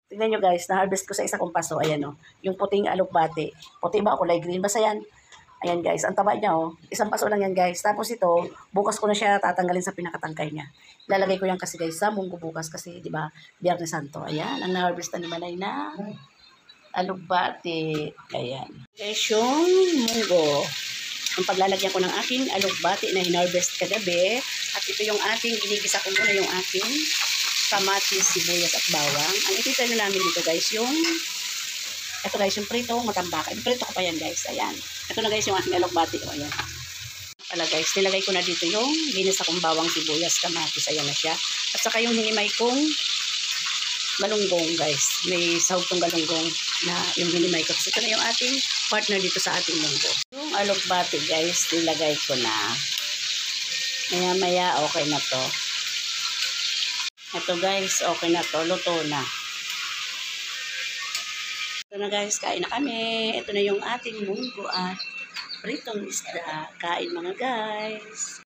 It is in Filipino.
Tingnan nyo guys, na-harvest ko sa isa kong paso. Ayan o, yung puting alokbati. Puti ba? Kulay green. Basta yan. Ayan guys, ang taba niya o. Isang paso lang yan guys. Tapos ito, bukas ko na siya tatanggalin sa pinakatangkay niya. Lalagay ko yan kasi guys sa munggo bukas kasi di ba Biyernes Santo. Ayan, ang na-harvest na ni Manay na alokbati. Ayan. Guys, yung munggo. Ang paglalagyan ko ng aking alokbati na hinarvest kagabi. At ito yung ating, ginigisa ko muna yung aking kamatis, sibuyas at bawang. Ang ititry na namin dito guys, yung yung prito, matambakan. Prito ko pa yan guys, ayan. Ito na guys yung aking alokbati, o ayan. Pala guys, nilagay ko na dito yung ginisa kong bawang, sibuyas, kamatis, ayan na siya. At saka yung hinimay kong galunggong guys. May sahog tong galunggong na yung hinimay ko. Ito na yung ating partner dito sa ating munggo. Yung alokbati guys, nilagay ko na. Maya-maya okay na to. Ito guys, okay na to. Luto na. Ito na guys, kain na kami. Ito na yung ating munggo at pritong isda. Kain mga guys.